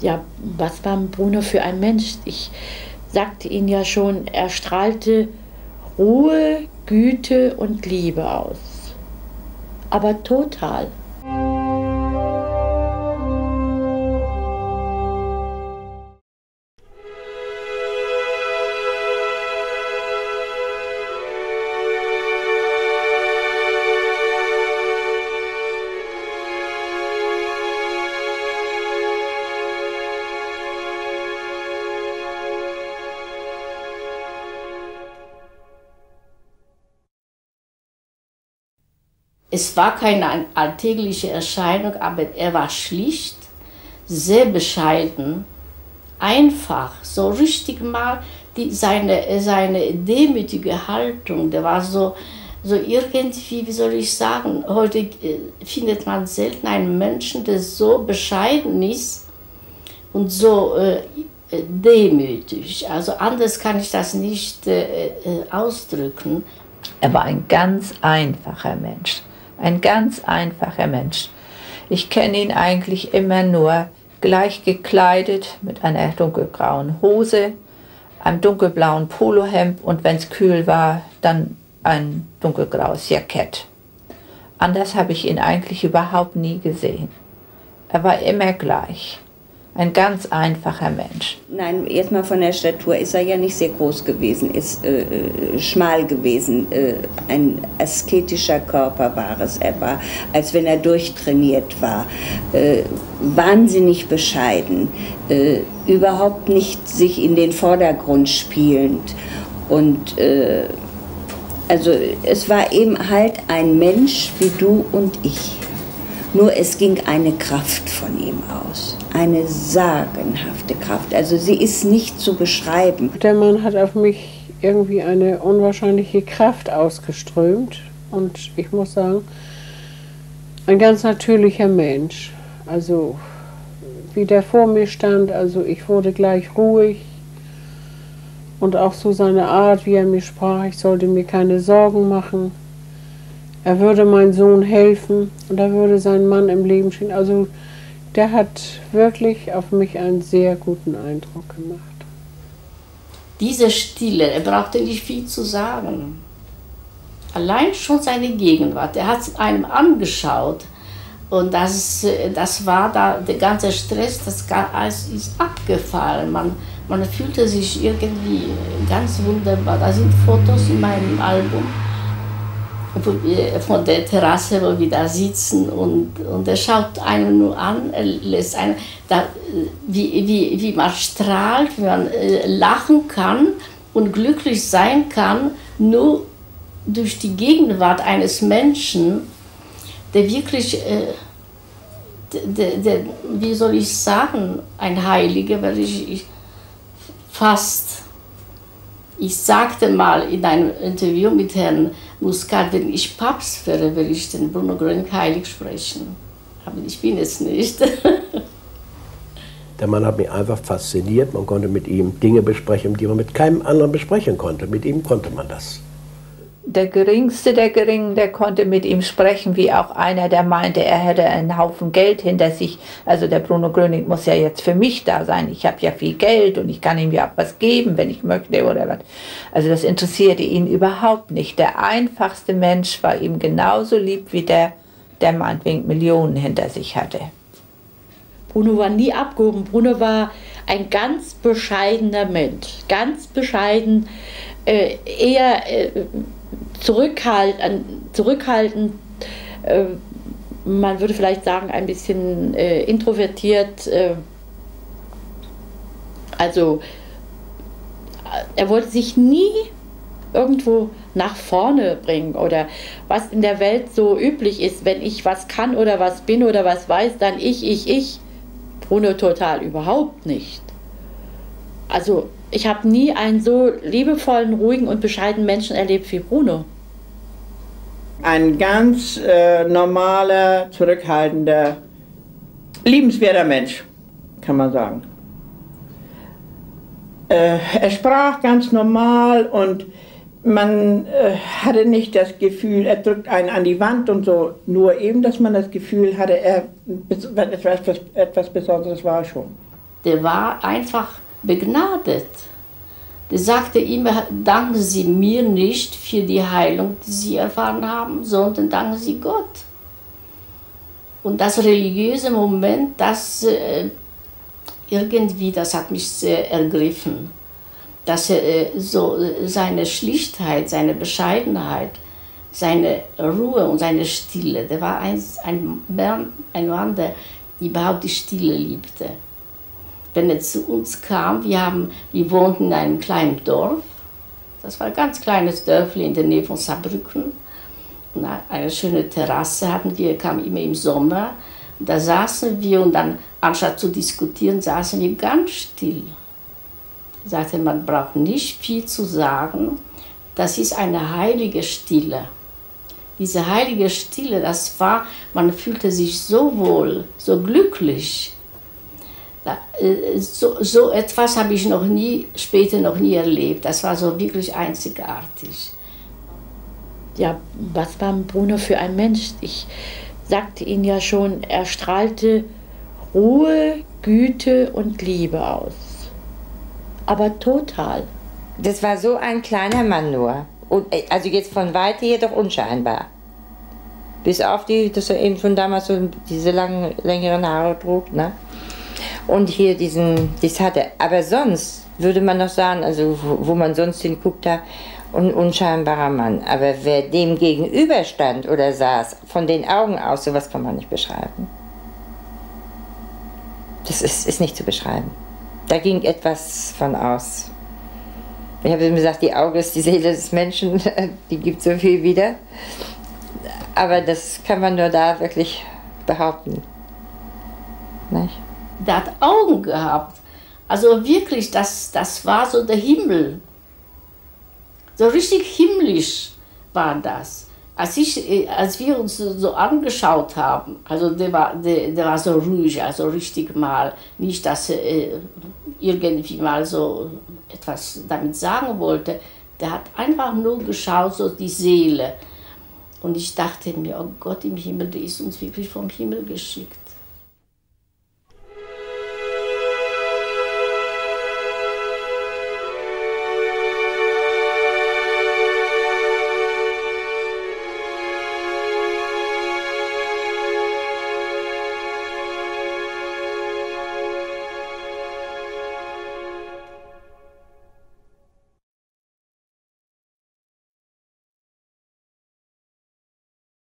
Ja, was war Bruno für ein Mensch? Ich sagte Ihnen ja schon, er strahlte Ruhe, Güte und Liebe aus. Aber total. Es war keine alltägliche Erscheinung, aber er war schlicht, sehr bescheiden, einfach, so richtig mal seine demütige Haltung, der war so irgendwie, wie soll ich sagen, heute findet man selten einen Menschen, der so bescheiden ist und so demütig. Also anders kann ich das nicht ausdrücken. Er war ein ganz einfacher Mensch. Ein ganz einfacher Mensch. Ich kenne ihn eigentlich immer nur gleich gekleidet mit einer dunkelgrauen Hose, einem dunkelblauen Polohemd und wenn es kühl war, dann ein dunkelgraues Jackett. Anders habe ich ihn eigentlich überhaupt nie gesehen. Er war immer gleich. Ein ganz einfacher Mensch. Nein, erstmal von der Statur ist er ja nicht sehr groß gewesen, ist schmal gewesen. Ein asketischer Körper war es. Er war, als wenn er durchtrainiert war, wahnsinnig bescheiden, überhaupt nicht sich in den Vordergrund spielend. Und also es war eben halt ein Mensch wie du und ich. Nur es ging eine Kraft von ihm aus, eine sagenhafte Kraft. Also sie ist nicht zu beschreiben. Der Mann hat auf mich irgendwie eine unwahrscheinliche Kraft ausgeströmt. Und ich muss sagen, ein ganz natürlicher Mensch. Also wie der vor mir stand, also ich wurde gleich ruhig. Und auch so seine Art, wie er mir sprach, ich sollte mir keine Sorgen machen. Er würde meinem Sohn helfen und er würde seinen Mann im Leben stehen. Also der hat wirklich auf mich einen sehr guten Eindruck gemacht. Diese Stille, er brauchte nicht viel zu sagen. Allein schon seine Gegenwart, er hat einem angeschaut und das war da, der ganze Stress, alles ist abgefallen. Man fühlte sich irgendwie ganz wunderbar. Da sind Fotos in meinem Album von der Terrasse, wo wir da sitzen und er schaut einen nur an, er lässt einen, wie man strahlt, wie man lachen kann und glücklich sein kann, nur durch die Gegenwart eines Menschen, der wirklich, wie soll ich sagen, ein Heiliger, weil ich sagte mal in einem Interview mit Herrn Muscat, wenn ich Papst wäre, würde ich den Bruno Gröning heilig sprechen. Aber ich bin es nicht. Der Mann hat mich einfach fasziniert. Man konnte mit ihm Dinge besprechen, die man mit keinem anderen besprechen konnte. Mit ihm konnte man das. Der Geringste der Geringen, der konnte mit ihm sprechen, wie auch einer, der meinte, er hätte einen Haufen Geld hinter sich. Also der Bruno Gröning muss ja jetzt für mich da sein. Ich habe ja viel Geld und ich kann ihm ja auch was geben, wenn ich möchte oder was. Also das interessierte ihn überhaupt nicht. Der einfachste Mensch war ihm genauso lieb wie der meinetwegen Millionen hinter sich hatte. Bruno war nie abgehoben. Bruno war ein ganz bescheidener Mensch. Ganz bescheiden, eher zurückhaltend, man würde vielleicht sagen, ein bisschen introvertiert. Also er wollte sich nie irgendwo nach vorne bringen oder was in der Welt so üblich ist, wenn ich was kann oder was bin oder was weiß, dann ich. Bruno total überhaupt nicht. Also ich habe nie einen so liebevollen, ruhigen und bescheidenen Menschen erlebt wie Bruno. Ein ganz normaler, zurückhaltender, liebenswerter Mensch, kann man sagen. Er sprach ganz normal und man hatte nicht das Gefühl, er drückt einen an die Wand und so, nur eben, dass man das Gefühl hatte, etwas Besonderes war schon. der war einfach begnadet. Der sagte immer, danken Sie mir nicht für die Heilung, die Sie erfahren haben, sondern danken Sie Gott. Und das religiöse Moment, das irgendwie, das hat mich sehr ergriffen. Dass er so seine Schlichtheit, seine Bescheidenheit, seine Ruhe und seine Stille, der war ein Mann, der überhaupt die Stille liebte. Wenn er zu uns kam, wir wohnten in einem kleinen Dorf, das war ein ganz kleines Dörfli in der Nähe von Saarbrücken. Und eine schöne Terrasse hatten wir, kam immer im Sommer. Und da saßen wir und dann, anstatt zu diskutieren, saßen wir ganz still. Er sagte, man braucht nicht viel zu sagen, das ist eine heilige Stille. Diese heilige Stille, das war, man fühlte sich so wohl, so glücklich. So etwas habe ich später noch nie erlebt. Das war so wirklich einzigartig. Ja, was war Bruno für ein Mensch? Ich sagte Ihnen ja schon, er strahlte Ruhe, Güte und Liebe aus. Aber total. Das war so ein kleiner Mann nur. Und, also jetzt von Weite jedoch unscheinbar. Bis auf dass er eben schon damals so diese längeren Haare trug, ne? Und hier das hatte. Aber sonst würde man noch sagen, also wo man sonst hinguckt, da ein unscheinbarer Mann. Aber wer dem gegenüberstand oder saß, von den Augen aus, sowas kann man nicht beschreiben. Das ist nicht zu beschreiben. Da ging etwas von aus. Ich habe immer gesagt, die Auge ist die Seele des Menschen, die gibt so viel wieder. Aber das kann man nur da wirklich behaupten. Nicht? Der hat Augen gehabt. Also wirklich, das war so der Himmel. So richtig himmlisch war das. Als wir uns so angeschaut haben, also der war so ruhig, also richtig mal, nicht, dass er irgendwie mal so etwas damit sagen wollte. Der hat einfach nur geschaut, so die Seele. Und ich dachte mir, oh Gott im Himmel, der ist uns wirklich vom Himmel geschickt.